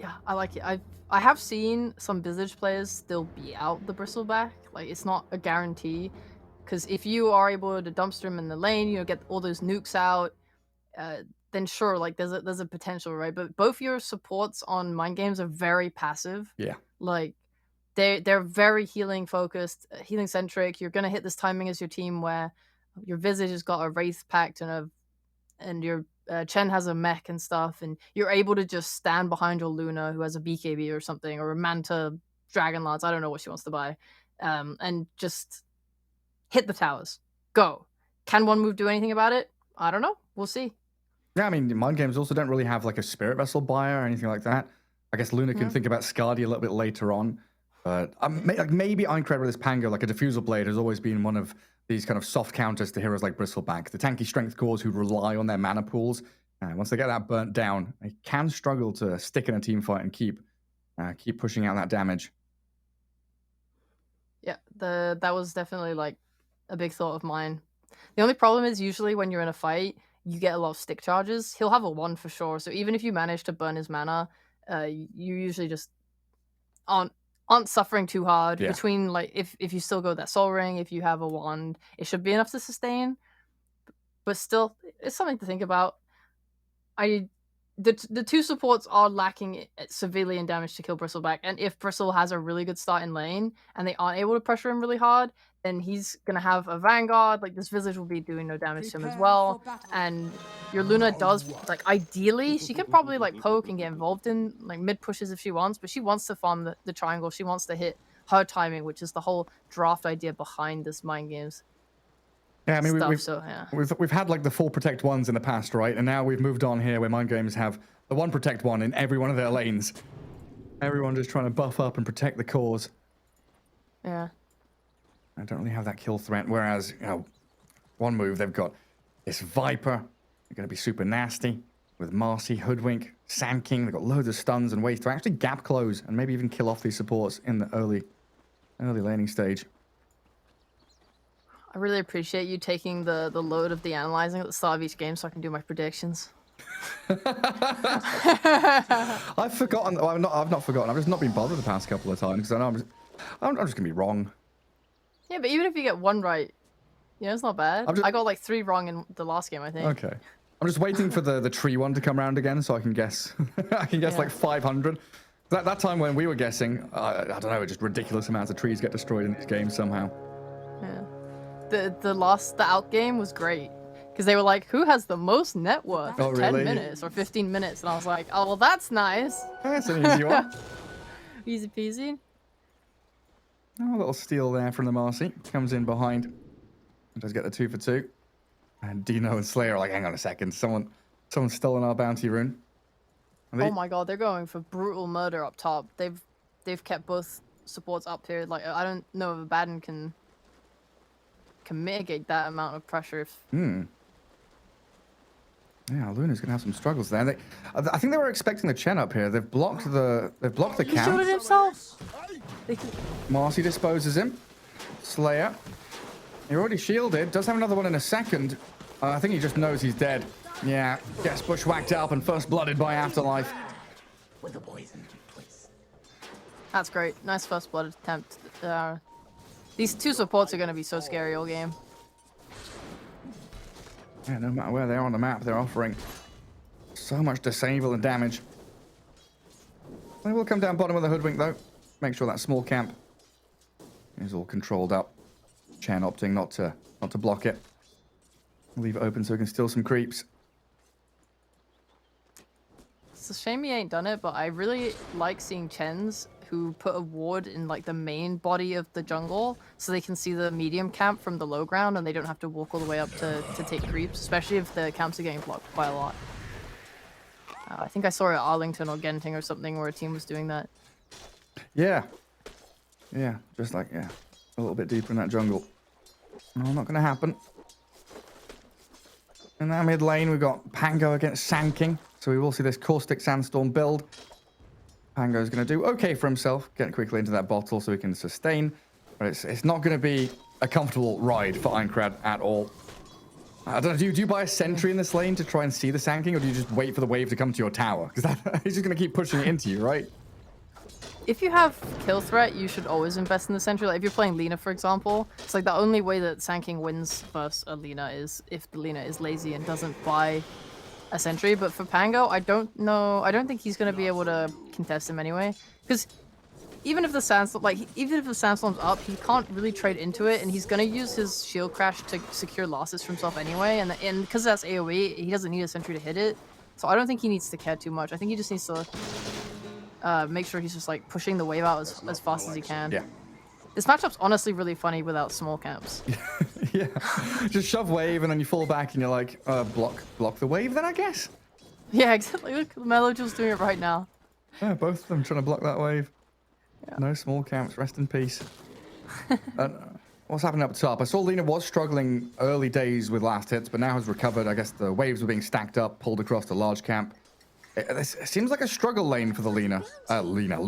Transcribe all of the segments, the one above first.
Yeah, I like it. I have seen some Visage players still be out the Bristleback. Like, it's not a guarantee, because if you are able to dumpster him in the lane, you know, get all those nukes out, uh, then sure, like there's a potential, right? But both your supports on Mind Games are very passive. Yeah. Like, they're very healing focused, healing centric. You're gonna hit this timing as your team where your Visage has got a Wraith Pact and your Chen has a mech and stuff, and you're able to just stand behind your Luna who has a BKB or something, or a Manta Dragonlance. I don't know what she wants to buy, and just hit the towers. Go. Can one move do anything about it? I don't know. We'll see. Yeah, I mean, Mind Games also don't really have like a Spirit Vessel buyer or anything like that. I guess Luna can Yeah. think about Skadi a little bit later on. But like maybe Aincrad with his Pango, like a Diffusal Blade, has always been one of these kind of soft counters to heroes like Bristleback. The tanky strength cores who rely on their mana pools. Once they get that burnt down, they can struggle to stick in a team fight and keep pushing out that damage. Yeah, that was definitely like a big thought of mine. The only problem is usually when you're in a fight, you get a lot of stick charges. He'll have a 1 for sure. So even if you manage to burn his mana, you usually just aren't suffering too hard. Yeah. Between, like, if you still go that soul ring, if you have a wand, it should be enough to sustain. But still, it's something to think about. The two supports are lacking severely in damage to kill Bristleback, and if Bristle has a really good start in lane and they aren't able to pressure him really hard, then he's gonna have a Vanguard. Like, this Visage will be doing no damage to him as well, and your Luna does, like, ideally she can probably like poke and get involved in like mid pushes if she wants, but she wants to farm the triangle. She wants to hit her timing, which is the whole draft idea behind this Mind Games. Yeah, I mean, Yeah. we've had like the full protect ones in the past, right? And now we've moved on here where Mind Games have the one protect one in every one of their lanes. Everyone just trying to buff up and protect the cause. Yeah. I don't really have that kill threat. Whereas, you know, one move they've got this Viper. They're going to be super nasty with Marcy, Hoodwink, Sand King. They've got loads of stuns and ways to actually gap close and maybe even kill off these supports in the early laning stage. I really appreciate you taking the load of the analyzing at the start of each game so I can do my predictions. I've forgotten. Well, I've not forgotten. I've just not been bothered the past couple of times because I know I'm just gonna be wrong. Yeah, but even if you get one right, you know, it's not bad. I got like 3 wrong in the last game, I think. Okay. I'm just waiting for the tree one to come around again so I can guess. I can guess like 500. That time when we were guessing, I don't know, just ridiculous amounts of trees get destroyed in this game somehow. Yeah. The out game was great because they were like, who has the most net worth? Oh, 10 really? minutes or 15 minutes, and I was like, oh well, that's nice. That's an easy one. Easy peasy. Oh, a little steal there from the Marcy. Comes in behind. Does get the 2 for 2. And Dino and Slayer are like, hang on a second, someone's stolen our bounty rune. Oh my god, they're going for brutal murder up top. They've kept both supports up here. Like, I don't know if Abaddon can mitigate that amount of pressure. Yeah, Luna's gonna have some struggles there. I think they were expecting the Chen up here. They've blocked the He camp. shielded himself. Marcy disposes him. Slayer, you're already shielded. Does have another one in a second. I think he just knows he's dead. Yeah, gets bushwhacked up and first blooded by Afterlife. With the poison, please. That's great. Nice first blood attempt. These two supports are going to be so scary all game. Yeah, no matter where they are on the map, they're offering so much disable and damage. They will come down bottom of the Hoodwink, though. Make sure that small camp is all controlled up. Chen opting not to block it. Leave it open so he can steal some creeps. It's a shame he ain't done it, but I really like seeing Chen's who put a ward in like the main body of the jungle so they can see the medium camp from the low ground and they don't have to walk all the way up to take creeps, especially if the camps are getting blocked by a lot. I think I saw it at Arlington or Genting or something where a team was doing that. Yeah, just like, a little bit deeper in that jungle. No, not going to happen. In that mid lane, we've got Pango against Sand King. So we will see this Caustic Sandstorm build. Pango's going to do okay for himself. Get quickly into that bottle so he can sustain. But it's not going to be a comfortable ride for Aincrad at all. I don't know, do you buy a sentry in this lane to try and see the sanking, or do you just wait for the wave to come to your tower? Because he's just going to keep pushing it into you, right? If you have kill threat, you should always invest in the sentry. Like if you're playing Lina, for example, it's like the only way that sanking wins versus a Lina is if the Lina is lazy and doesn't buy a sentry. But for Pango, I don't know. I don't think he's going to be able to contest him anyway. Because even if the sandstorm's up, he can't really trade into it, and he's gonna use his shield crash to secure losses for himself anyway. And because that's AOE, he doesn't need a sentry to hit it. So I don't think he needs to care too much. I think he just needs to make sure he's just like pushing the wave out as fast as he can. Yeah. This matchup's honestly really funny without small camps. Yeah. Just shove wave and then you fall back and you're like, block the wave then, I guess. Yeah, exactly. Look, Melojule's doing it right now. Yeah, both of them trying to block that wave. Yeah. No small camps, rest in peace. What's happening up top? I saw Lina was struggling early days with last hits, but now has recovered. I guess the waves were being stacked up, pulled across the large camp. It seems like a struggle lane for the Luna. Luna.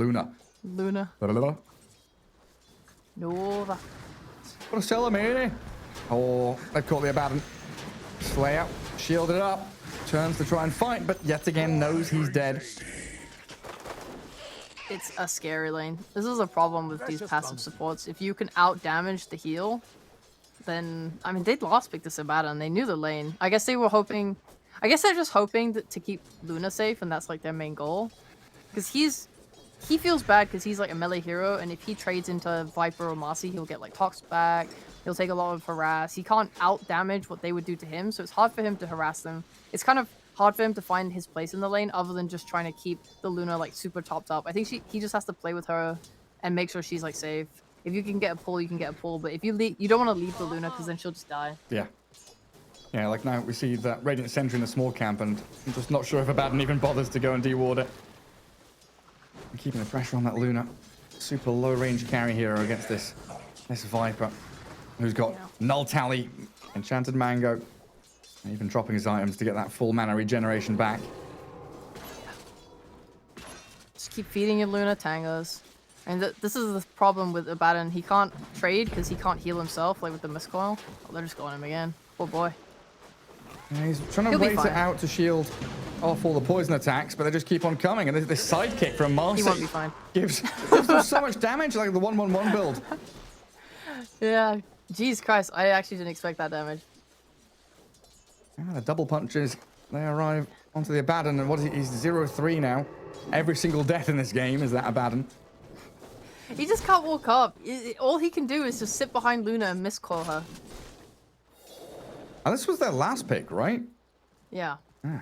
Nova. What a sell mate. Oh, they've caught the Abaddon. Slayer, shielded up, turns to try and fight, but yet again knows he's dead. It's a scary lane. This is a problem with these passive supports. If you can out-damage the heal, then... I mean, they'd lost pick this Abaddon. They knew the lane. I guess they were hoping... I guess they're just hoping to keep Luna safe, and that's like their main goal. Because he feels bad because he's like a melee hero, and if he trades into Viper or Marcy, he'll get like Tox back. He'll take a lot of harass. He can't out-damage what they would do to him, so it's hard for him to harass them. It's kind of hard for him to find his place in the lane other than just trying to keep the Luna like super topped up. I think he just has to play with her and make sure she's like safe. If you can get a pull, you can get a pull, but if you don't want to leave the Luna because then she'll just die. Yeah. Yeah, like now we see that Radiant Sentry in the small camp, and I'm just not sure if Abaddon even bothers to go and deward it. I'm keeping the pressure on that Luna. Super low range carry hero against this Viper, who's got Null Tally, Enchanted Mango, and even dropping his items to get that full mana regeneration back. Just keep feeding your Luna tangos. And this is the problem with Abaddon. He can't trade because he can't heal himself, like with the Mistcoil. Oh, they're just going him again. Poor boy. Yeah, he's trying to wait it out to shield off all the poison attacks, but they just keep on coming. And this sidekick from Marcy he won't be fine. gives them so much damage, like the 1-1-1 build. Yeah, jeez Christ, I actually didn't expect that damage. Yeah, the double punches, they arrive onto the Abaddon, and what is he? He's 0-3 now. Every single death in this game is that Abaddon. He just can't walk up. All he can do is just sit behind Luna and miscall her. Oh, this was their last pick, right? Yeah. Well,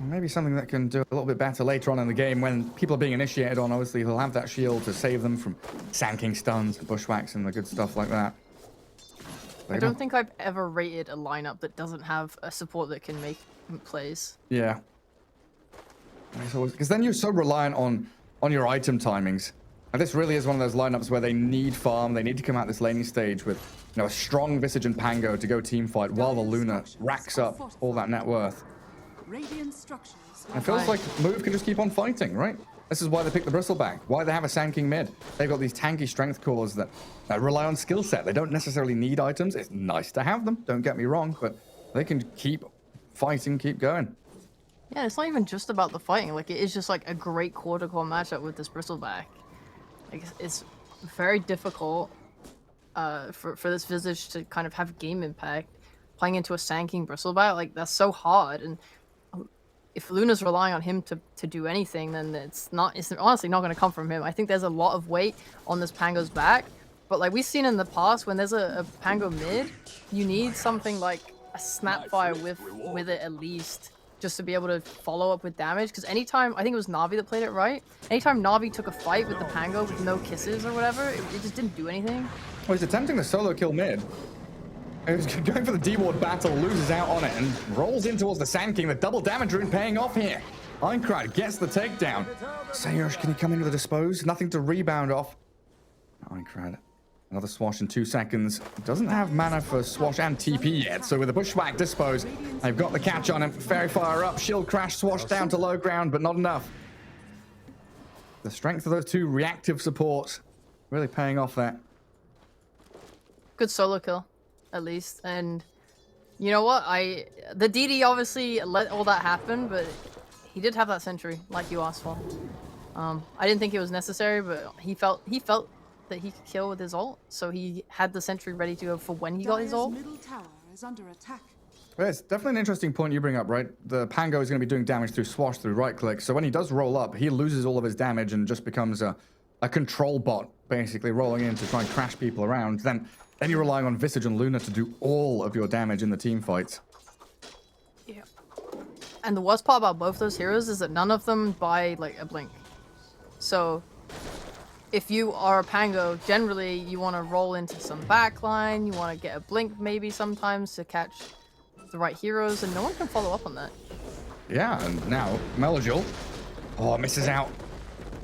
maybe something that can do a little bit better later on in the game when people are being initiated on. Obviously, he'll have that shield to save them from sanking stuns, bushwhacks, and the good stuff like that. I don't think I've ever rated a lineup that doesn't have a support that can make plays. Yeah. Because then you're so reliant on your item timings. And this really is one of those lineups where they need farm. They need to come out this laning stage with a strong Visage and Pango to go team fight while the Luna racks up all that net worth. And it feels like Move can just keep on fighting, right? This is why they pick the Bristleback, why they have a Sand Mid. They've got these tanky strength cores that rely on skill set. They don't necessarily need items. It's nice to have them, don't get me wrong, but they can keep fighting, keep going. Yeah, it's not even just about the fighting. Like, it is just like a great quarter core matchup with this Bristleback. Like, it's very difficult for this Visage to kind of have game impact. Playing into a Sand King Bristleback, like, that's so hard. And if Luna's relying on him to do anything, then it's honestly not going to come from him. I think there's a lot of weight on this Pango's back. But like we've seen in the past, when there's a Pango mid, you need something like a Snapfire with it at least, just to be able to follow up with damage. Because anytime, I think it was Na'Vi that played it right, anytime Na'Vi took a fight with the Pango with no kisses or whatever, it just didn't do anything. Well, he's attempting the solo kill mid. He's going for the D-Ward battle, loses out on it, and rolls in towards the Sand King. The double damage rune paying off here. Einkrad gets the takedown. Sayush, can he come in with a dispose? Nothing to rebound off. Einkrad, another swash in 2 seconds. Doesn't have mana for swash and TP yet, so with a bushwhack dispose, they've got the catch on him. Fairy Fire up, shield crash, swash down to low ground, but not enough. The strength of those two reactive supports really paying off there. Good solo kill, at least. And You know what? The DD obviously let all that happen, but he did have that sentry like you asked for. I didn't think it was necessary, but he felt that he could kill with his ult, so he had the sentry ready to go for when he got his ult. Middle tower is under attack. Well, it's definitely an interesting point you bring up, right? The Pango is going to be doing damage through swash, through right click. So when he does roll up, he loses all of his damage and just becomes a control bot, basically rolling in to try and crash people around. Then you're relying on Visage and Luna to do all of your damage in the team fights. Yeah. And the worst part about both those heroes is that none of them buy like a blink. So if you are a Pango, generally you want to roll into some backline, you want to get a blink maybe sometimes to catch the right heroes, and no one can follow up on that. Yeah, and now Melojul, misses out.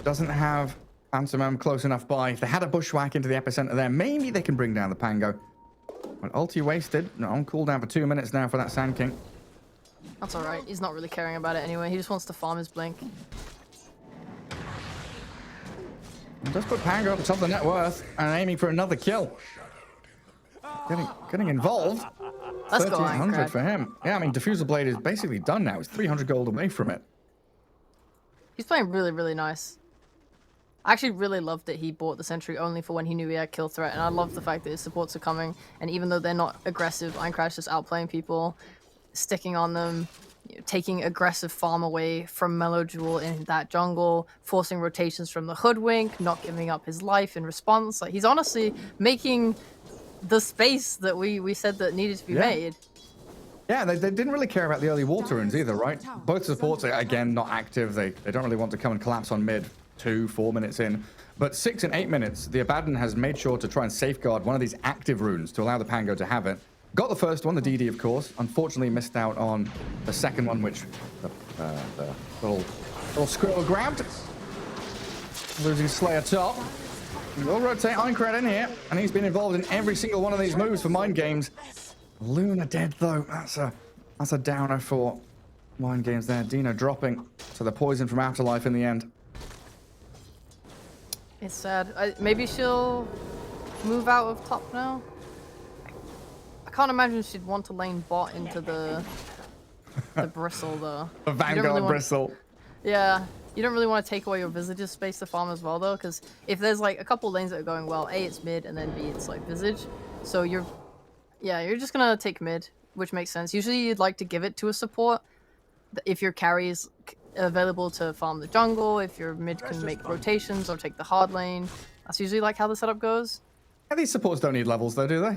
Doesn't have Phantom close enough by. If they had a bushwhack into the epicenter there, maybe they can bring down the Pango. But ulti wasted. No, on cooldown for 2 minutes now for that Sand King. That's alright, he's not really caring about it anyway, he just wants to farm his blink. It does put Pango at the top of the net worth and aiming for another kill. Getting involved. Let's go, 1300 for him. Yeah, I mean, Diffusal Blade is basically done now. It's 300 gold away from it. He's playing really, really nice. I actually really loved that he bought the sentry only for when he knew he had kill threat, and I love the fact that his supports are coming, and even though they're not aggressive, Aincrad's just outplaying people, sticking on them, taking aggressive farm away from Melojul in that jungle, forcing rotations from the Hoodwink, not giving up his life in response. Like, he's honestly making the space that we said that needed to be made. Yeah, they didn't really care about the early water runes either, right? Both supports are, again, not active. They don't really want to come and collapse on mid 2-4 minutes in. But 6 and 8 minutes, the Abaddon has made sure to try and safeguard one of these active runes to allow the Pango to have it. Got the first one, the DD, of course. Unfortunately, missed out on the second one, which the little squirrel grabbed. Losing Slayer top. We'll rotate Aincrad in here, and he's been involved in every single one of these moves for Mind Games. Luna dead, though. That's a downer for Mind Games there. Dino dropping to the poison from Afterlife in the end. It's sad. Maybe she'll move out of top now? I can't imagine she'd want to lane bot into the bristle, though. The Vanguard bristle. Yeah. You don't really want to take away your Visage's space to farm as well, though, because if there's like a couple lanes that are going well, A, it's mid, and then B, it's like Visage. So you're just gonna take mid, which makes sense. Usually you'd like to give it to a support if your carry is available to farm the jungle, if your mid can make rotations or take the hard lane. That's usually like how the setup goes. Yeah, these supports don't need levels, though, do they?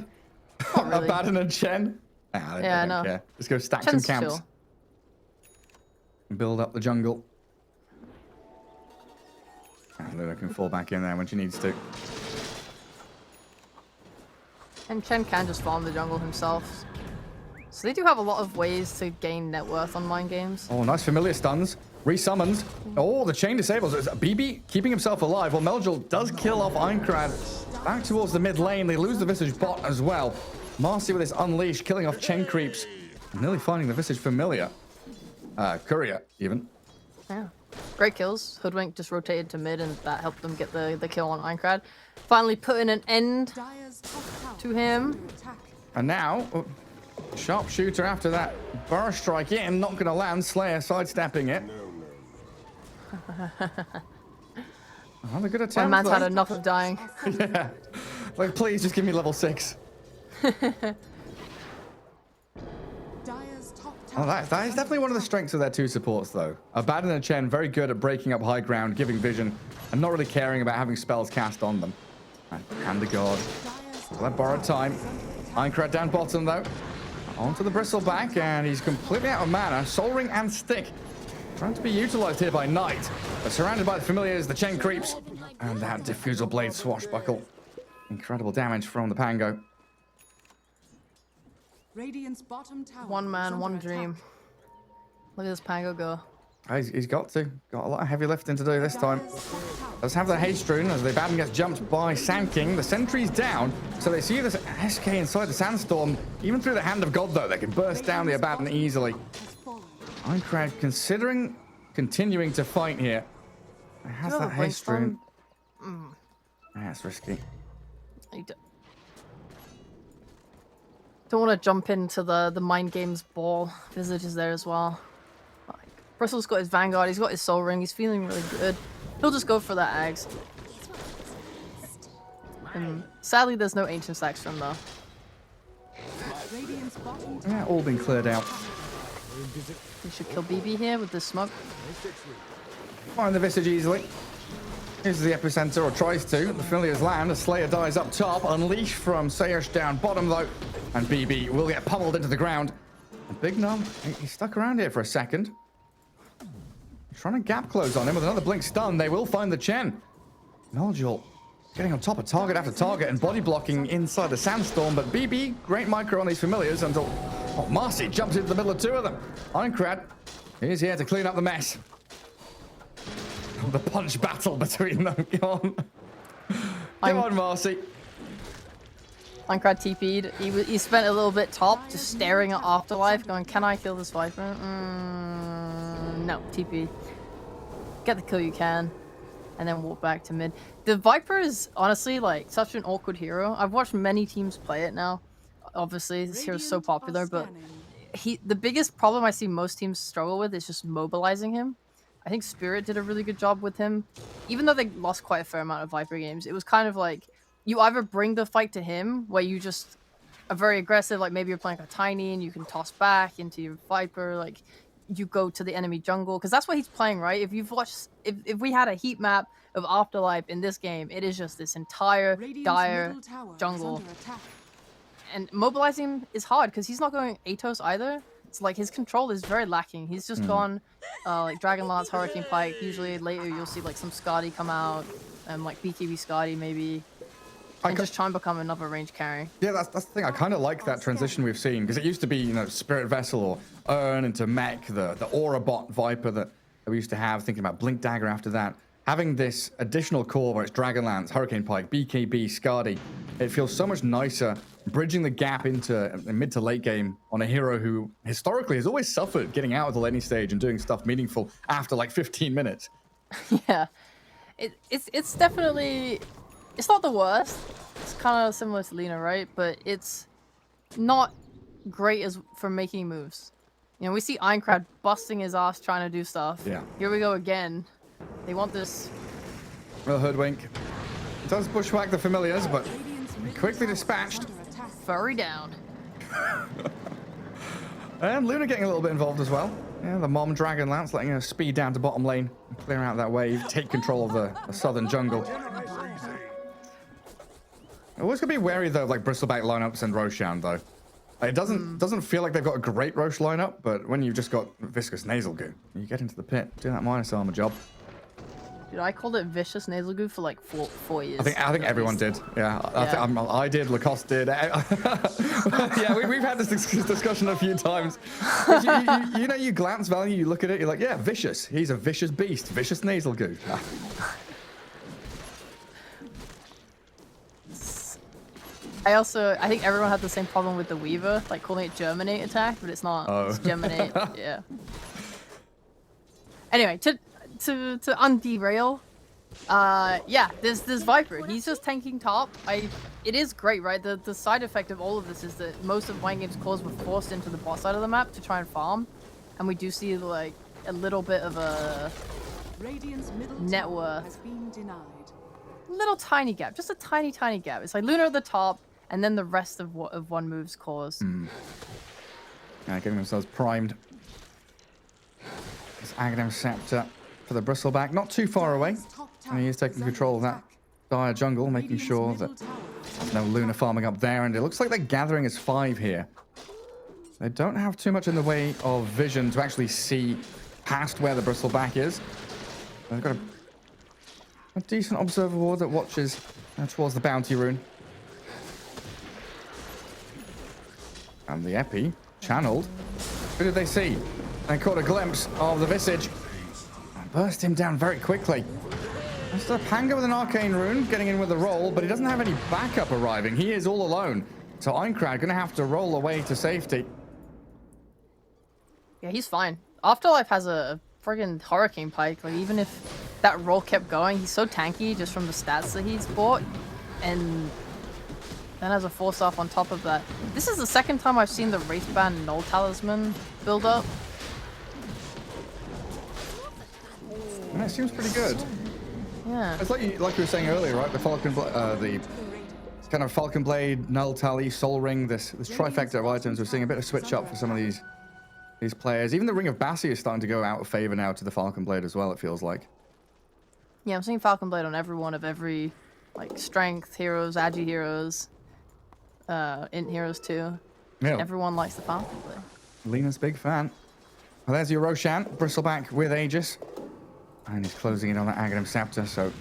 Not really. Abaddon and Chen? Nah, they don't care. Just go stack Chen's some camps. chill. And build up the jungle. Luna can fall back in there when she needs to. And Chen can just farm the jungle himself. So they do have a lot of ways to gain net worth on Mind Games. Oh, nice familiar stuns. Resummons. Oh, the chain disables. BB keeping himself alive. Well, Melojul does kill off Aincrad. Back towards the mid lane. They lose the Visage bot as well. Marcy with his Unleash, killing off chain creeps. Nearly finding the Visage familiar. Courier, even. Yeah. Great kills. Hoodwink just rotated to mid, and that helped them get the kill on Aincrad. Finally putting an end to him. And now, sharpshooter after that burst strike in, not going to land. Slayer sidestepping it. Another good attempt. One man's though. had enough of dying. Yeah. Like, please just give me level 6. Oh, that is definitely one of the strengths of their two supports, though. Abaddon and Chen, very good at breaking up high ground, giving vision, and not really caring about having spells cast on them. Hand to God. Well, that borrowed time. Aincrad down bottom, though. Onto the Bristleback, and he's completely out of mana. Soul Ring and Stick. Trying to be utilized here by Knight. But surrounded by the familiars, the Chen creeps. And that Diffusal Blade swashbuckle. Incredible damage from the Pango. Radiant's bottom tower. One man, one dream. Look at this Pango go. He's got to. Got a lot of heavy lifting to do this time. Let's have the haste rune as the Abaddon gets jumped by Sand King. The sentry's down, so they see this SK inside the Sandstorm. Even through the Hand of God, though, they can burst down the Abaddon easily. Aincrad considering continuing to fight here. It has that haste rune. Yeah, it's risky. Don't want to jump into the mind games ball. Visage is there as well. Like, Bristle's got his Vanguard, he's got his Soul Ring, he's feeling really good. He'll just go for that Ags. And sadly, there's no Ancient Stacks from though. Yeah, all been cleared out. We should kill BB here with this smoke. Find the Visage easily. Here's the epicenter, or tries to. The Familiars land. A Slayer dies up top. Unleash from Sayash down bottom, though. And BB will get pummeled into the ground. And Big Num, he's stuck around here for a second. Trying to gap close on him with another blink stun. They will find the Chen. Noljul getting on top of target after target and body blocking inside the Sandstorm. But BB, great micro on these Familiars until Marcy jumps into the middle of two of them. Ironcrad is here to clean up the mess. The punch battle between them. Come on, Marcy. Ironcrad TP'd. He spent a little bit top, just staring at Afterlife, going, "Can I kill this Viper?" No, TP. Get the kill you can, and then walk back to mid. The Viper is honestly like such an awkward hero. I've watched many teams play it now. Obviously, this hero's so popular, but the biggest problem I see most teams struggle with is just mobilizing him. I think Spirit did a really good job with him. Even though they lost quite a fair amount of Viper games, it was kind of like you either bring the fight to him where you just are very aggressive, like maybe you're playing a Tiny and you can toss back into your Viper, like you go to the enemy jungle, because that's what he's playing, right? If you've watched, if we had a heat map of Afterlife in this game, it is just this entire dire jungle. And mobilizing him is hard because he's not going Atos either. It's like his control is very lacking. He's just gone like Dragon Lance, Hurricane Pike. Usually later you'll see like some Skadi come out, and like BKB Skadi maybe, and just try and become another range carry. Yeah, that's the thing. I kind of like that transition we've seen, because it used to be, you know, Spirit Vessel or Urn into Mech, the Aura Bot Viper that we used to have, thinking about Blink Dagger after that. Having this additional core where it's Dragon Lance, Hurricane Pike, BKB, Skadi, it feels so much nicer bridging the gap into mid to late game on a hero who historically has always suffered getting out of the laning stage and doing stuff meaningful after like 15 minutes. Yeah, it's definitely, it's not the worst. It's kind of similar to Lina, right? But it's not great as for making moves. You know, we see Ironcrad busting his ass trying to do stuff. Yeah. Here we go again. They want this. Well, Hoodwink does bushwhack the Familiars, but quickly dispatched. Furry down. And Luna getting a little bit involved as well. Yeah, the Mom Dragon Lance letting her speed down to bottom lane, clear out that wave, take control of the southern jungle. Always gonna be wary though of like Bristleback lineups and Roshan though. It doesn't feel like they've got a great Roche lineup, but when you've just got Viscous Nasal Goo, you get into the pit, do that minus armor job. Dude, I called it Vicious Nasal Goo for like four years. I think everyone did. Yeah, I did. Lacoste did. Yeah, we've had this discussion a few times. You know, you glance value, you look at it, you're like, yeah, vicious. He's a vicious beast. Vicious Nasal Goo. I think everyone had the same problem with the Weaver, like calling it Germinate attack, but it's not. Oh. It's Germinate. Yeah. Anyway, to underail, yeah, there's Viper. He's just tanking top. It is great, right? The side effect of all of this is that most of Mind Game's cores were forced into the bot side of the map to try and farm, and we do see like a little bit of a net worth. Little tiny gap, just a tiny gap. It's like Luna at the top, and then the rest of one move's cores. Getting themselves primed. This Aghanim Scepter for the Bristleback, not too far away, and he is taking control of that dire jungle, making sure that there's no Luna farming up there, and it looks like they're gathering as 5 here. They don't have too much in the way of vision to actually see past where the Bristleback is. They've got a decent observer ward that watches towards the bounty rune. And the Epi, channeled. Who did they see? They caught a glimpse of the Visage. And burst him down very quickly. There's a Panga with an arcane rune, getting in with the roll, but he doesn't have any backup arriving. He is all alone. So Ironcrad gonna have to roll away to safety. Yeah, he's fine. Afterlife has a friggin' Hurricane Pike. Like, even if that roll kept going, he's so tanky just from the stats that he's bought. And Then has a force off on top of that. This is the second time I've seen the Wraithband Null Talisman build up. Yeah, it seems pretty good. Yeah. It's like you were saying earlier, right? The the kind of Falcon Blade, Null Tally, Soul Ring, this trifecta of items. We're seeing a bit of switch up for some of these players. Even the Ring of Bassi is starting to go out of favor now to the Falcon Blade as well, it feels like. Yeah, I'm seeing Falcon Blade on every like strength heroes, agi heroes, int heroes too. Yeah. Everyone likes the Falcon Blade. Lena's big fan. Well, there's your Roshan, Bristleback with Aegis. And he's closing in on that Aghanim Scepter, so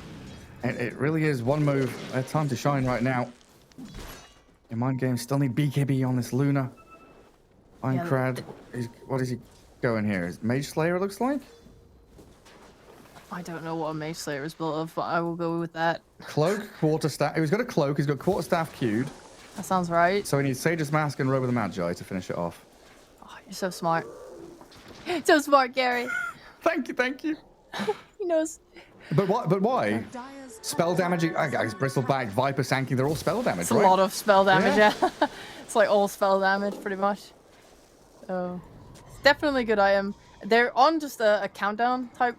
it really is one move. Time to shine right now. In Mind Games, still need BKB on this Luna. Aincrad, what is he going here? Is Mage Slayer, it looks like? I don't know what a Mage Slayer is built of, but I will go with that. Cloak, Quarterstaff. He's got a Cloak, he's got Quarterstaff queued. That sounds right. So he needs Sage's Mask and Robe of the Magi to finish it off. Oh, you're so smart. So smart, Gary. Thank you. He knows. But why? Spell damage, I guess Bristleback, Viper, Sankey, they're all spell damage, It's right? a lot of spell damage, yeah. It's like all spell damage, pretty much. Oh, it's definitely a good item. They're on just a countdown type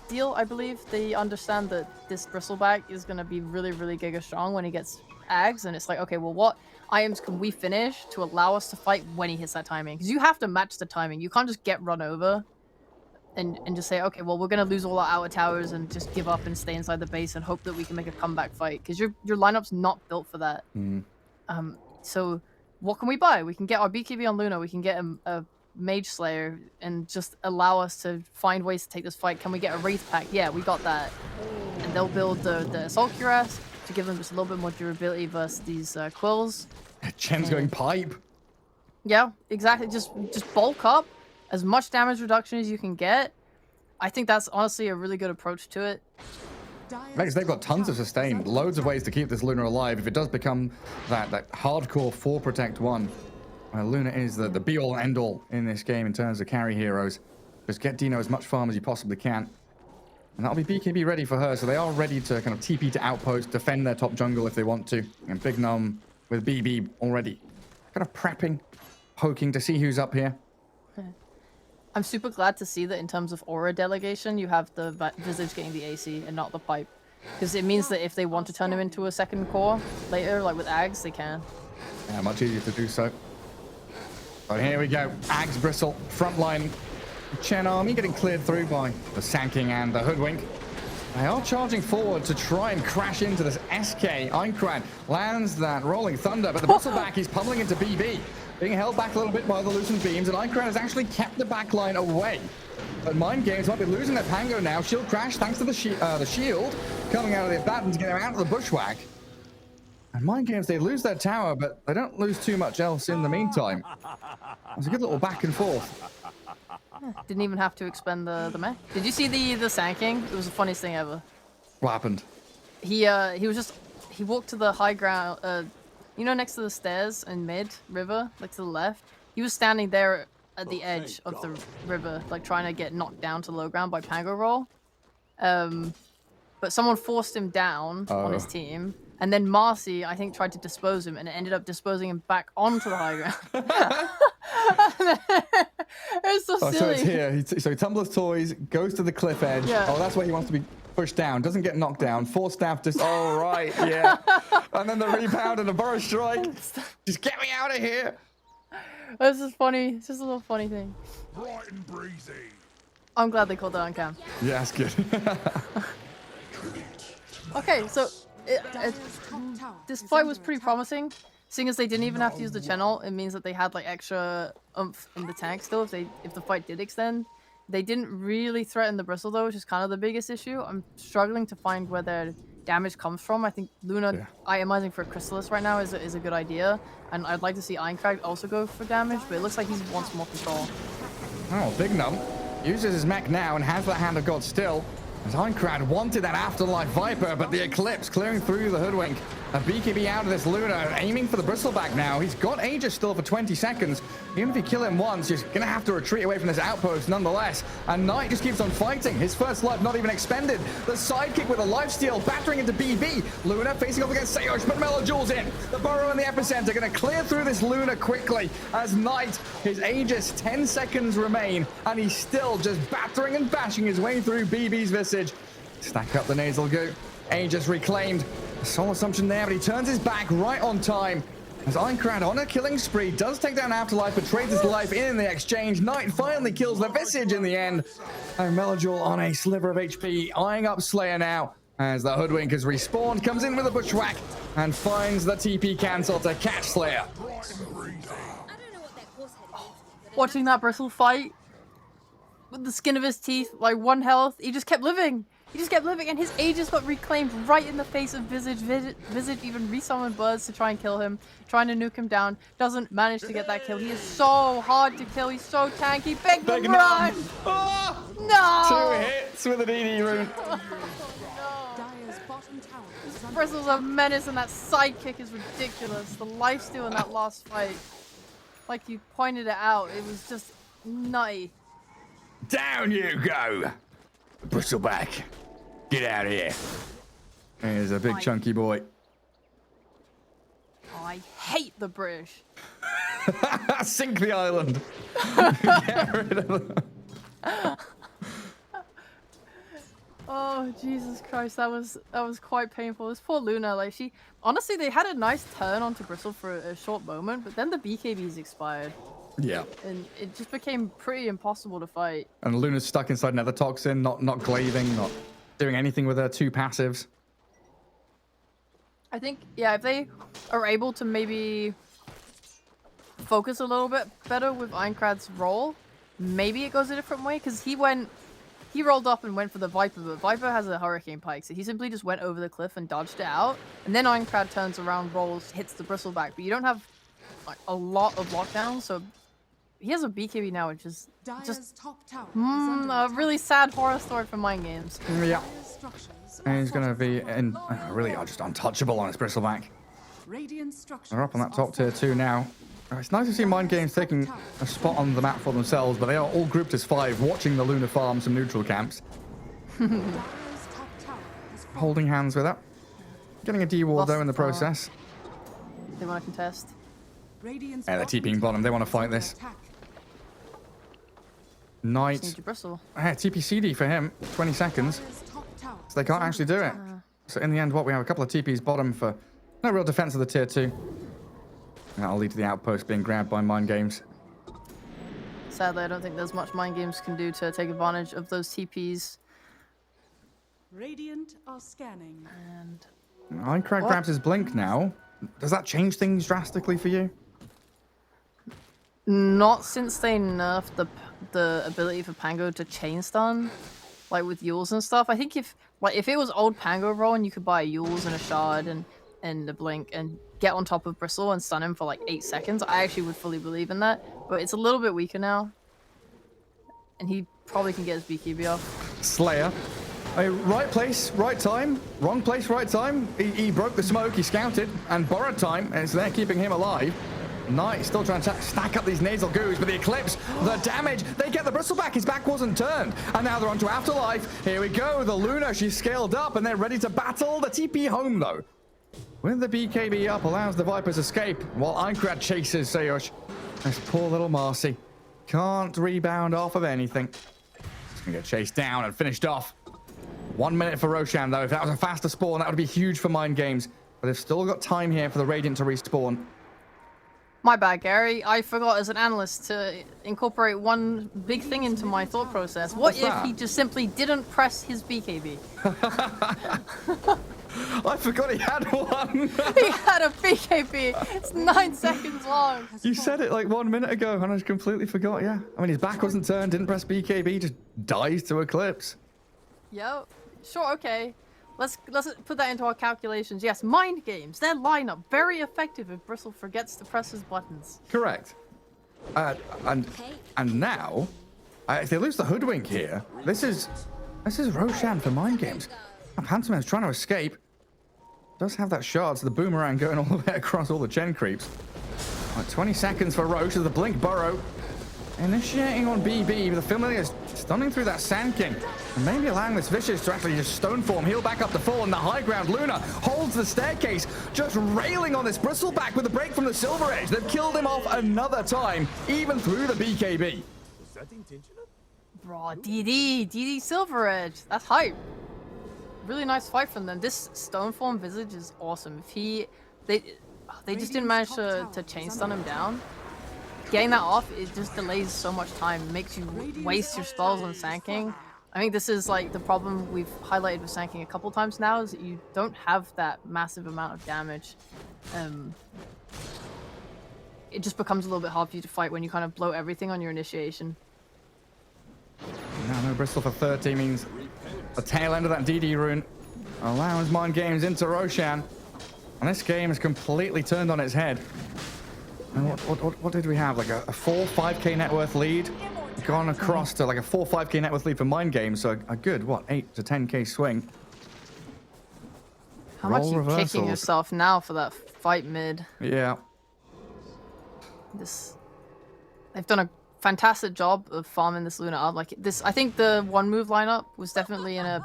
deal, I believe. They understand that this Bristleback is going to be really, really giga strong when he gets Ags, and it's like, okay, well, what items can we finish to allow us to fight when he hits that timing? Because you have to match the timing. You can't just get run over and just say, okay, well, we're going to lose all our outer towers and just give up and stay inside the base and hope that we can make a comeback fight. Because your lineup's not built for that. So what can we buy? We can get our BKB on Luna. We can get a Mage Slayer and just allow us to find ways to take this fight. Can we get a Wraith Pack? Yeah, we got that. And they'll build the Assault Cuirass to give them just a little bit more durability versus these Quills. Chen's going pipe. Yeah, exactly. Just bulk up as much damage reduction as you can get. I think that's honestly a really good approach to it. Next, they've got tons of sustain, loads of ways to keep this Luna alive. If it does become that hardcore 4 Protect 1, Luna is the be-all and end-all in this game in terms of carry heroes. Just get Dino as much farm as you possibly can. And that'll be BKB ready for her, so they are ready to kind of TP to outpost, defend their top jungle if they want to. And Big Num with BB already kind of prepping, poking to see who's up here. I'm super glad to see that in terms of aura delegation, you have the Visage getting the AC and not the pipe. Because it means that if they want to turn him into a second core later, like with Ags, they can. Yeah, much easier to do so. But here we go. Ags Bristle, front line. Chen army getting cleared through by the Sanking and the Hoodwink. They are charging forward to try and crash into this SK. Aincrad lands that Rolling Thunder, but the Bristleback is pummeling into BB. Being held back a little bit by the loosened beams, and Aincrad has actually kept the backline away. But Mind Games might be losing their Pango now. Shield crash thanks to the shield coming out of the baton to get them out of the bushwhack. And Mind Games, they lose their tower, but they don't lose too much else in the meantime. It's a good little back and forth. Didn't even have to expend the mech. Did you see the Sanking? It was the funniest thing ever. What happened? He walked to the high ground, you know, next to the stairs in mid river, like to the left. He was standing there at the edge of the river, like trying to get knocked down to low ground by Pango Roll. But someone forced him down on his team. And then Marcy, I think, tried to dispose him, and it ended up disposing him back onto the high ground. It's so silly. So it's here. So he tumbles toys, goes to the cliff edge. Yeah. Oh, that's where he wants to be pushed down. Doesn't get knocked down. Force staff just. Oh right, yeah. And then the rebound and the burrow strike. Just get me out of here. This is funny. It's just a little funny thing. Bright and breezy. I'm glad they called that on cam. Yeah, that's good. Okay, so this fight was pretty promising. Seeing as they didn't even have to use the channel, it means that they had like extra oomph in the tank still if the fight did extend. They didn't really threaten the Bristle though, which is kind of the biggest issue. I'm struggling to find where their damage comes from. I think Luna itemizing for a Chrysalis right now is a good idea, and I'd like to see Aincrad also go for damage, but it looks like he wants more control. Oh, Big Num uses his mech now and has the Hand of God still. As Aincrad wanted that Afterlife Viper, but the Eclipse clearing through the Hoodwink. A BKB out of this Luna, aiming for the bristleback now. He's got Aegis still for 20 seconds. Even if you kill him once, he's going to have to retreat away from this outpost nonetheless. And Knight just keeps on fighting. His first life not even expended. The sidekick with a lifesteal battering into BB. Luna facing off against Seosh, but Melojul's in. The burrow in the epicenter going to clear through this Luna quickly as Knight, his Aegis, 10 seconds remain. And he's still just battering and bashing his way through BB's Visage. Stack up the nasal goo. Aegis reclaimed. Soul Assumption there, but he turns his back right on time. As Aincrad on a killing spree does take down Afterlife, but trades his life in the exchange. Knight finally kills the Visage in the end. And Melojul on a sliver of HP, eyeing up Slayer now. As the Hoodwink has respawned, comes in with a bushwhack and finds the TP cancel to catch Slayer. Watching that Bristle fight with the skin of his teeth, like 1 health, he just kept living. He just kept living, and his Aegis got reclaimed right in the face of Visage. Visage even resummoned birds to try and kill him, trying to nuke him down. Doesn't manage to get that kill. He is so hard to kill. He's so tanky. Big run! Oh! No! 2 hits with an ED rune. Dire's bottom tower is under Bristle's a menace, and that sidekick is ridiculous. The lifesteal in that last fight, like you pointed it out, it was just nutty. Down you go, Bristleback. Get out of here. Here's a big chunky boy. Oh, I hate the British. Sink the island. Get rid of them. Oh, Jesus Christ, that was quite painful. This poor Luna, like honestly, they had a nice turn onto Bristle for a short moment, but then the BKBs expired. Yeah. And it just became pretty impossible to fight. And Luna's stuck inside Nether Toxin, not glaiving, not doing anything with her 2 passives. I think, yeah, if they are able to maybe focus a little bit better with Aincrad's roll, maybe it goes a different way, because he rolled up and went for the Viper, but Viper has a Hurricane Pike, so he simply just went over the cliff and dodged it out, and then Aincrad turns around, rolls, hits the Bristleback, but you don't have like a lot of lockdowns, so he has a BKB now, which is Dire's top tower is under a attack. really sad horror story for mind games. Yeah. Dire's structures And are he's going to be fortified. really just untouchable on his Bristleback. Radiant structures They're up on that are top tier 2 now. It's nice to see Mind Games taking a spot on the map for themselves, but they are all grouped as 5, watching the Luna farm some neutral camps. Dire's top tower is Holding hands with that. Getting a D-ward though in the Lost, process. They want to contest. Radiant's Yeah, they're TPing bottom. They want to fight this. attack. Knight. Need your Bristle. TP CD for him. 20 seconds. Dire's top tower So they can't is actually under do it. attack. So in the end, we have a couple of TPs bottom for no real defense of the tier 2. That'll lead to the outpost being grabbed by Mind Games. Sadly, I don't think there's much mind games can do to take advantage of those TPs. Radiant are scanning. And Aincrad What? grabs his blink now. Does that change things drastically for you? not since they nerfed the ability for Pango to chain stun, like with Yules and stuff. I think if it was old Pango roll and you could buy a Yules and a Shard and a Blink and get on top of Bristle and stun him for like 8 seconds, I actually would fully believe in that. But it's a little bit weaker now. And he probably can get his BKB off. Slayer. Right place, right time. Wrong place, right time. He broke the smoke, he scouted, and borrowed time, and it's there keeping him alive. Knight still trying to stack up these nasal goos, but the Eclipse, the damage, they get the Bristle back, his back wasn't turned. And now they're onto Afterlife. Here we go, the Luna, she's scaled up, and they're ready to battle. The TP home, though. With the BKB up, allows the Viper's escape, while Aincrad chases Seosh. This poor little Marcy can't rebound off of anything. He's gonna get chased down and finished off. 1 minute for Roshan, though. If that was a faster spawn, that would be huge for Mind Games. But they've still got time here for the Radiant to respawn. My bad, Gary. I forgot as an analyst to incorporate one big thing into my thought process. What What's if that? he just simply didn't press his BKB? I forgot he had one. He had a BKB. It's 9 seconds long. You said it like 1 minute ago, and I just completely forgot, yeah. I mean, his back wasn't turned, didn't press BKB, just dies to Eclipse. Yep. Sure, okay. Let's put that into our calculations. Yes, Mind Games. Their lineup very effective if Bristle forgets to press his buttons. Correct. And now, if they lose the Hoodwink here, this is Roshan for Mind Games. Phantom Man's trying to escape. does have that shot. So the boomerang going all the way across all the Chen creeps. Right, 20 seconds for Roche as the Blink Burrow. Initiating on BB, but the Familiar's stunning through that Sand King. And maybe allowing this Vicious to actually just stone form, heal back up to full, and the high ground. Luna holds the staircase, just railing on this Bristleback with a break from the Silver Edge. They've killed him off another time, even through the BKB. Was that intentional? Bro, DD Silver Edge. That's hype. Really nice fight from them. This Stoneform Visage is awesome. If they just didn't manage to chain stun him down. Getting that off, it just delays so much time. It makes you waste your spells on Sand King. I think this is like the problem we've highlighted with Sand King a couple times now, is that you don't have that massive amount of damage. It just becomes a little bit hard for you to fight when you kind of blow everything on your initiation. No Bristol for 30 means the tail end of that DD rune allows Mind Games into Roshan. And this game is completely turned on its head. And what did we have? Like a 4-5k net worth lead? Gone across to like a 4-5k net worth lead for Mind Games. So a good, what, 8 to 10k swing. How much are you kicking yourself now for that fight mid? Yeah. They've done a fantastic job of farming this Luna up. Like this, I think the one move lineup was definitely in a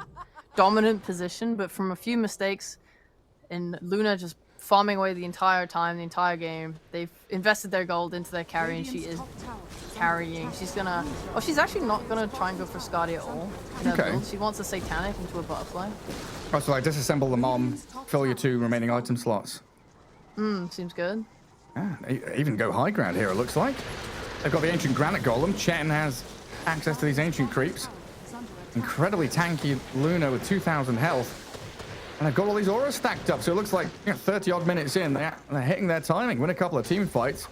dominant position, but from a few mistakes in Luna just farming away the entire time, the entire game. They've invested their gold into their carry, and she is carrying. She's gonna... Oh, she's actually not gonna try and go for Skadi at all. Build. She wants a Satanic into a Butterfly. Oh, so like disassemble the mom, fill your 2 remaining item slots. Seems good. Yeah, even go high ground here, it looks like. They've got the Ancient Granite Golem. Chen has access to these Ancient Creeps. Incredibly tanky Luna with 2,000 health. And they've got all these auras stacked up, so it looks like 30 odd minutes in, they're hitting their timing, win a couple of team fights.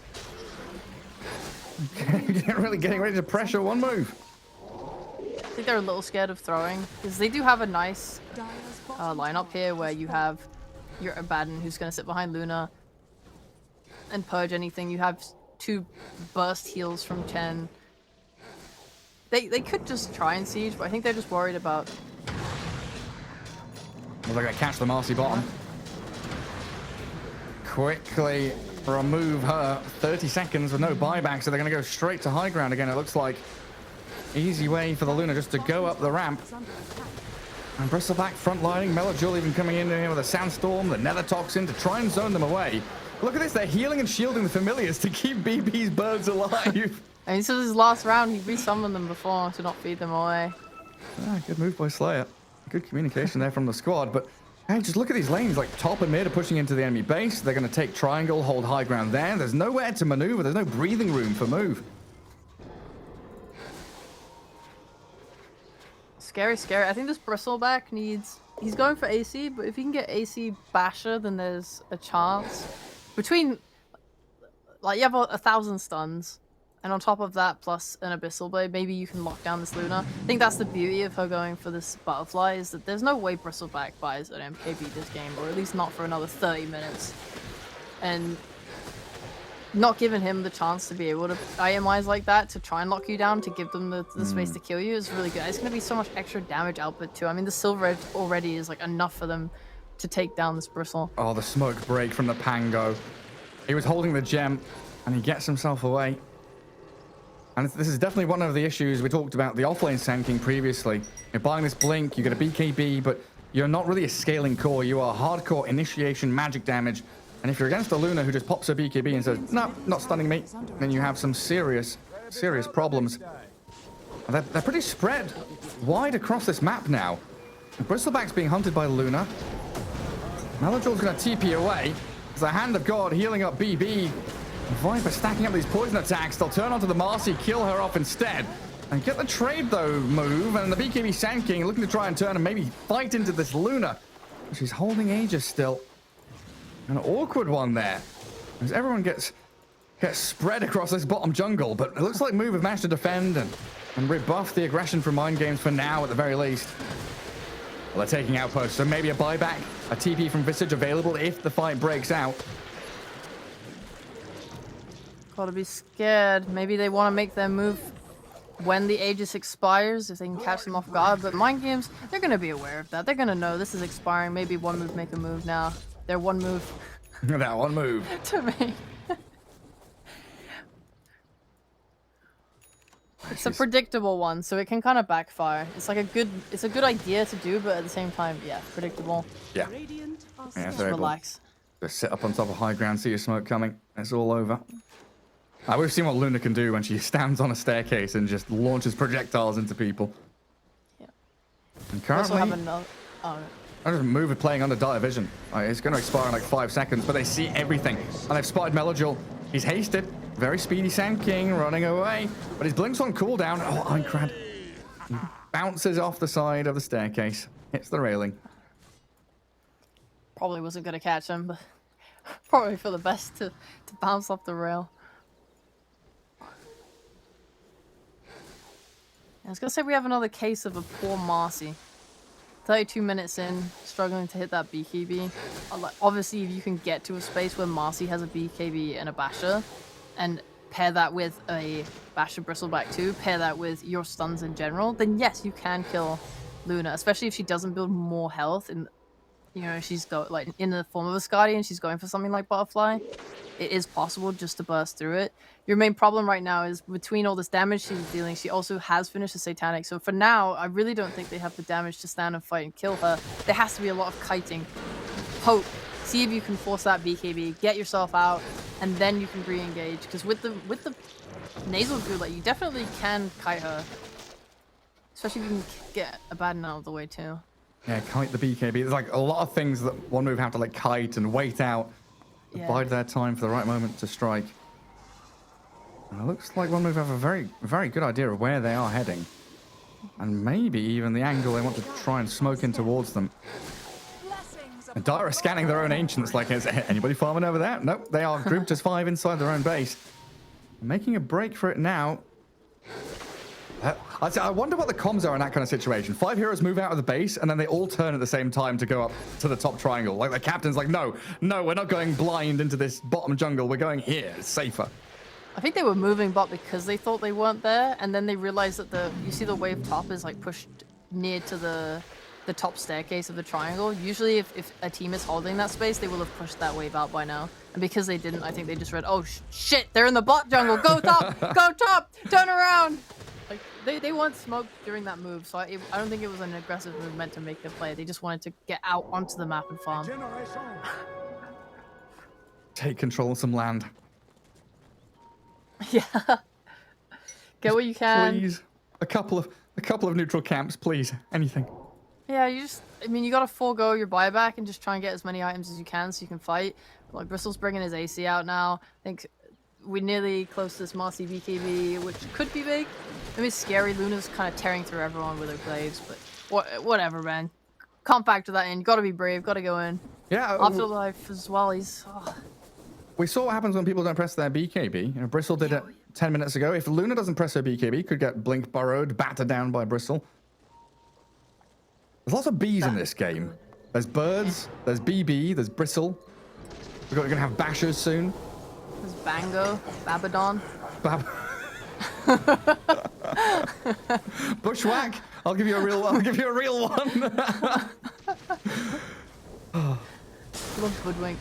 Really getting ready to pressure one move. I think they're a little scared of throwing, because they do have a nice lineup here where you have your Abaddon who's going to sit behind Luna and purge anything. You have 2 burst heals from Chen. They could just try and siege, but I think they're just worried about... They're going to catch the Marcy bottom. Quickly remove her. 30 seconds with no buyback, so they're going to go straight to high ground again, it looks like. Easy way for the Luna just to go up the ramp. And Bristleback frontlining. Melojul even coming in here with a Sandstorm, the Nether Toxin to try and zone them away. Look at this, they're healing and shielding the Familiars to keep BB's birds alive. And this is his last round. He resummoned them before to not feed them away. Good move by Slayer. Good communication there from the squad, but hey, just look at these lanes. Like top and mid are pushing into the enemy base. They're going to take triangle, hold high ground there. There's nowhere to maneuver. There's no breathing room for move. Scary, scary. I think this Bristleback needs... He's going for AC, but if he can get AC Basher, then there's a chance. Between... Like, you have 1,000 stuns. And on top of that, plus an Abyssal Blade, maybe you can lock down this Luna. I think that's the beauty of her going for this Butterfly, is that there's no way Bristleback buys an MKB this game, or at least not for another 30 minutes. And not giving him the chance to be able to IMIs like that, to try and lock you down, to give them the space to kill you, is really good. It's going to be so much extra damage output too. I mean, the Silver Edge already is like enough for them to take down this Bristle. Oh, the smoke break from the Pango. He was holding the gem, and he gets himself away. And this is definitely one of the issues we talked about the offlane Sand King previously. You're buying this Blink, you get a BKB, but you're not really a scaling core. You are hardcore initiation magic damage. And if you're against a Luna who just pops a BKB and says, no, not stunning me, then you have some serious, serious problems. And they're pretty spread wide across this map now. Bristleback's being hunted by Luna. Melojul's going to TP away. There's a Hand of God healing up BB. Viper stacking up these poison attacks. They'll turn onto the Marcy, kill her off instead. And get the trade, though, move. And the BKB Sand King looking to try and turn and maybe fight into this Luna. She's holding Aegis still. An awkward one there. As everyone gets spread across this bottom jungle. But it looks like Move have managed to defend and rebuff the aggression from Mind Games for now, at the very least. Well, they're taking outposts, so maybe a buyback. A TP from Visage available if the fight breaks out. Gotta be scared. Maybe they want to make their move when the Aegis expires, if they can catch them off guard. But Mind Games, they're going to be aware of that. They're going to know this is expiring. Maybe one move, make a move now. their one move That one move. to me. It's a predictable one, so it can kind of backfire. It's like it's a good idea to do, but at the same time, yeah, predictable. Yeah. Radiant are Yeah, scanning. so Relax. just sit up on top of high ground, see your smoke coming. It's all over. We've seen what Luna can do when she stands on a staircase and just launches projectiles into people. Yeah. And We also currently, have another. Oh, no. I just move it playing under dire vision. It's going to expire in like 5 seconds, but they see everything. And they've spotted Melojul. He's hasted. Very speedy Sand King running away. But his Blink's on cooldown. Oh, Aincrad. He bounces off the side of the staircase. Hits the railing. Probably wasn't going to catch him, but probably for the best to bounce off the rail. I was going to say we have another case of a poor Marcy. 32 minutes in, struggling to hit that BKB. Obviously, if you can get to a space where Marcy has a BKB and a Basher, and pair that with a Basher Bristleback too, pair that with your stuns in general, then yes, you can kill Luna, especially if she doesn't build more health and, you know, she's got like in the form of a Skadi and she's going for something like Butterfly. It is possible just to burst through it. Your main problem right now is between all this damage she's dealing, she also has finished the Satanic. So for now, I really don't think they have the damage to stand and fight and kill her. There has to be a lot of kiting. Hope. See if you can force that BKB, get yourself out, and then you can re-engage. Because with the nasal goo, like, you definitely can kite her. Especially if you can get Abaddon out of the way too. Yeah, kite the BKB. There's like a lot of things that one move have to like kite and wait out. Yeah. Bide their time for the right moment to strike. And it looks like one move have a very good idea of where they are heading. And maybe even the angle they want to try and smoke in towards them. And Dire are scanning their own ancients like, is anybody farming over there? Nope, they are grouped as 5 inside their own base. Making a break for it now. I wonder what the comms are in that kind of situation. 5 heroes move out of the base, and then they all turn at the same time to go up to the top triangle. Like the captain's like, no, we're not going blind into this bottom jungle. We're going here. It's safer. I think they were moving bot because they thought they weren't there, and then they realized that you see the wave top is like pushed near to the top staircase of the triangle. Usually if a team is holding that space, they will have pushed that wave out by now. And because they didn't, I think they just read, oh shit, they're in the bot jungle. Go top, go top, turn around. Like they weren't smoked during that move, so I don't think it was an aggressive move meant to make the play. They just wanted to get out onto the map and farm. Take control of some land. Yeah. Get what you can. Please. A couple of neutral camps, please. Anything. Yeah, you gotta forego your buyback and just try and get as many items as you can so you can fight. Like, Bristol's bringing his AC out now. I think we're nearly close to this Marcy BKB, which could be big. I mean, it's scary. Luna's kind of tearing through everyone with her glaives, but whatever, man. Can't factor that in. Gotta be brave. Gotta go in. Yeah. Afterlife as well. We saw what happens when people don't press their BKB. You know, Bristle did it 10 minutes ago. If Luna doesn't press her BKB, could get Blink burrowed, battered down by Bristle. There's lots of bees in this game. There's birds, there's BB, there's Bristle. We're gonna have bashers soon. There's Bango, Babadon. Bushwhack. I'll give you a real one. Love Hoodwink.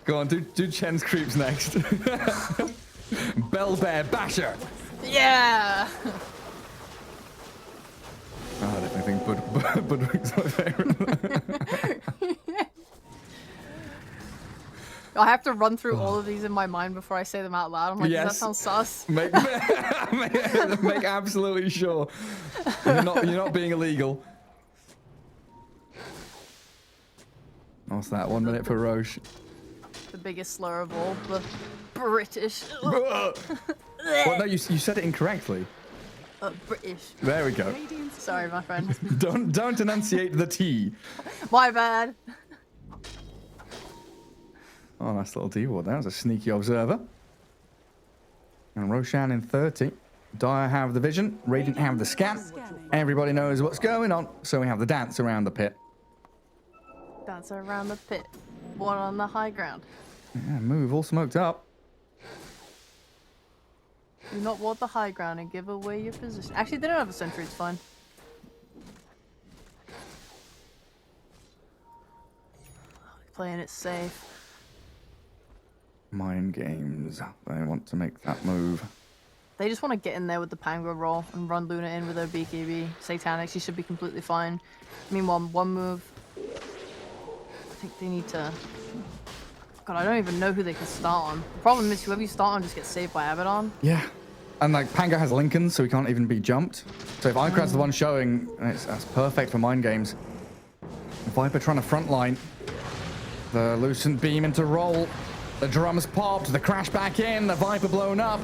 Go on, do Chen's creeps next. Bell Bear Basher. Yeah. Oh, I definitely think Budwink's my favorite. I have to run through all of these in my mind before I say them out loud. I'm like, Yes. does that sound sus? Make absolutely sure you're not being illegal. What's that? 1 minute for Roche. The biggest slur of all, the British. Well, no, you said it incorrectly. British. There we go. Sorry, my friend. Don't enunciate the T. My bad. Oh, nice little D-ward. That was a sneaky observer. And Roshan in 30. Dire have the vision. Radiant have the scan. Everybody knows what's going on, so we have the dance around the pit. Dance around the pit. One on the high ground. Yeah, move all smoked up. Do not ward the high ground and give away your position. Actually, they don't have a sentry. It's fine. playing it safe. Mind games. They want to make that move. They just want to get in there with the Pango roll and run Luna in with her BKB. Satanic, she should be completely fine. Meanwhile, one move. I think they need to... God, I don't even know who they can start on. The problem is whoever you start on just gets saved by Abaddon. Yeah. And like Pango has Lincoln, so he can't even be jumped. So if Aincrad's the one showing, that's perfect for mind games. Viper trying to frontline. The Lucent Beam into roll. The drums popped, the crash back in, the Viper blown up.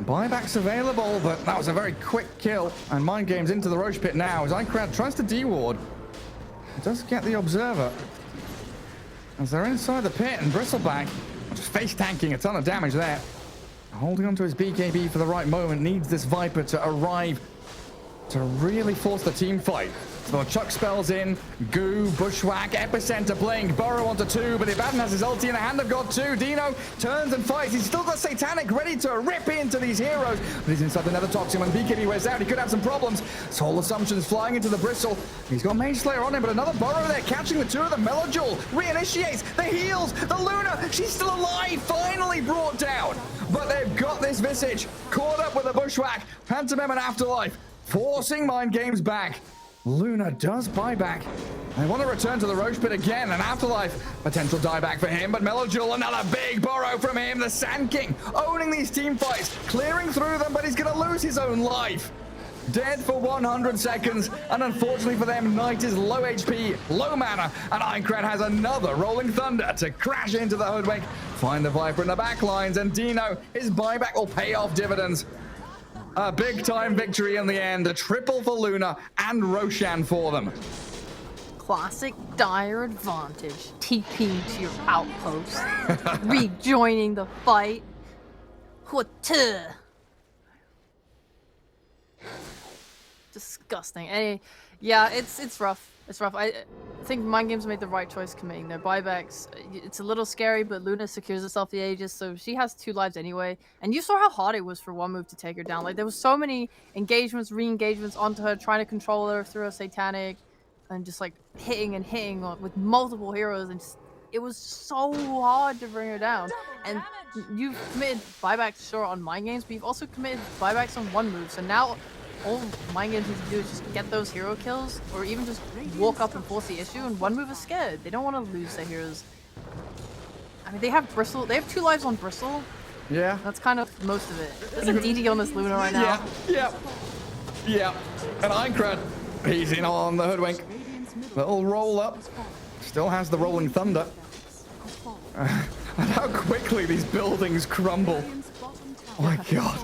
Buyback's available, but that was a very quick kill. And Mind Games into the Roche Pit now as Aincrad tries to deward. He does get the Observer. As they're inside the pit, and Bristleback just face tanking a ton of damage there. Holding onto his BKB for the right moment, needs this Viper to arrive to really force the team fight. So Chuck spells in, Goo, Bushwhack, Epicenter Blink, Burrow onto 2, but the Abaddon has his ulti in the hand of God 2. Dino turns and fights. He's still got Satanic ready to rip into these heroes, but he's inside the Nether Toxin. When BKB wears out, he could have some problems. Soul Assumptions flying into the Bristle. He's got Mage Slayer on him, but another Burrow there, catching the 2 of them. Melojoul reinitiates, the heals, the Luna, she's still alive, finally brought down. But they've got this Visage, caught up with the Bushwhack, Pantomime and Afterlife, forcing Mind Games back. Luna does buyback. They want to return to the Roche Pit again, and Afterlife, potential dieback for him, but Melojoul, another big burrow from him. The Sand King owning these team fights, clearing through them, but he's going to lose his own life. Dead for 100 seconds, and unfortunately for them, Knight is low HP, low mana, and Aincrad has another Rolling Thunder to crash into the Hoodwink, find the Viper in the back lines, and Dino, his buyback will pay off dividends. A big-time victory in the end, a triple for Luna and Roshan for them. Classic Dire advantage. TP to your outpost. Rejoining the fight. What? Disgusting. Anyway, yeah, it's rough. It's rough. I think Mind Games made the right choice committing their buybacks. It's a little scary, but Luna secures herself the Aegis, so she has 2 lives anyway. And you saw how hard it was for one move to take her down. Like, there was so many engagements, re-engagements onto her, trying to control her through a Satanic, and just like hitting and hitting with multiple heroes, and just, it was so hard to bring her down. And you've committed buybacks, sure, on Mind Games, but you've also committed buybacks on one move. So now all Mind Games need to do is just get those hero kills, or even just walk up and force the issue, and one move is scared. They don't want to lose their heroes. I mean, they have Bristle. They have 2 lives on Bristle. Yeah. That's kind of most of it. There's a DD on this Luna right now. Yeah. And Aincrad, he's in on the Hoodwink. Little roll up. Still has the Rolling Thunder. And how quickly these buildings crumble. Oh my god.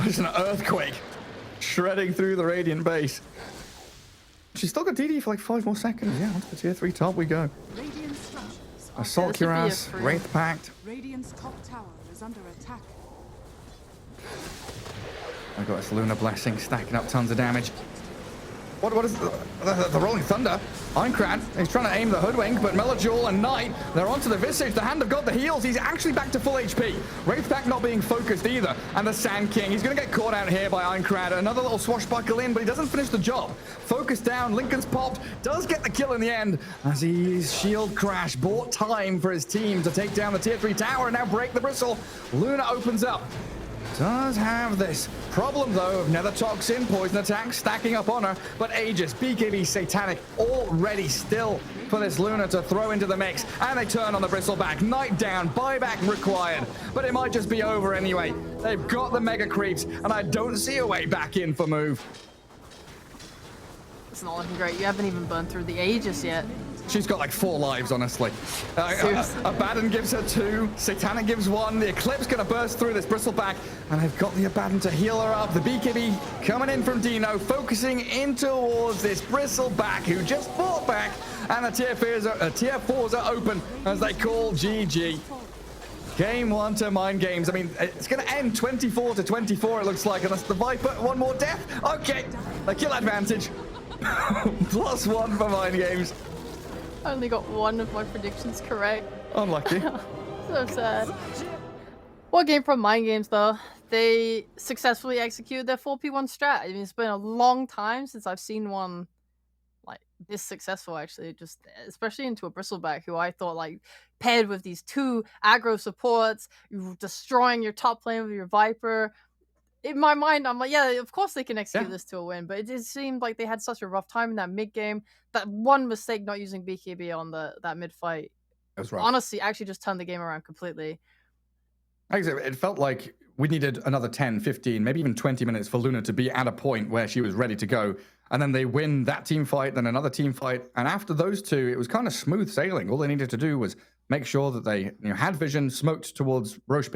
There's an earthquake shredding through the Radiant base. She's still got DD for like 5 more seconds. Yeah, onto the tier 3 top we go. Assault Cuirass, Wraith Pact. Radiant's top tower is under attack. I got this Lunar Blessing stacking up tons of damage. What is the Rolling Thunder? Aincrad, he's trying to aim the Hoodwink, but Melojoul and Knight, they're onto the Visage. The Hand of God, the heals. He's actually back to full HP. Wraith Pact not being focused either. And the Sand King, he's going to get caught out here by Aincrad. Another little swashbuckle in, but he doesn't finish the job. Focus down, Lincoln's popped, does get the kill in the end as he's shield crash, bought time for his team to take down the tier 3 tower and now break the Bristle. Luna opens up. Does have this problem though of Nether Toxin, Poison Attack stacking up on her, but Aegis, BKB, Satanic already still for this Luna to throw into the mix, and they turn on the Bristleback. Knight down, buyback required, but it might just be over anyway. They've got the Mega Creeps, and I don't see a way back in for move. It's not looking great. You haven't even burned through the Aegis yet. She's got like 4 lives, honestly. Abaddon gives her 2, Satanic gives 1, the Eclipse gonna burst through this Bristleback, and they've got the Abaddon to heal her up. The BKB coming in from Dino, focusing in towards this Bristleback who just fought back, and the tier 4s are open as they call GG. Game 1 to Mind Games. I mean, it's going to end 24-24, it looks like, unless the Viper, 1 more death. Okay, the kill advantage. +1 for Mind Games. I only got 1 of my predictions correct. Unlucky. So sad. What game from Mind Games, though? They successfully executed their 4P1 strat. I mean, it's been a long time since I've seen one like this successful actually, just especially into a bristleback who I thought like paired with these two aggro supports, you destroying your top lane with your Viper. In my mind, I'm like, yeah, of course they can execute this to a win, but it just seemed like they had such a rough time in that mid game. That one mistake not using BKB on that mid fight, It was rough. honestly, actually just turned the game around completely. It felt like we needed another 10, 15, maybe even 20 minutes for Luna to be at a point where she was ready to go. And then they win that team fight, then another team fight. And after those two, it was kind of smooth sailing. All they needed to do was make sure that they had vision, smoked towards Roche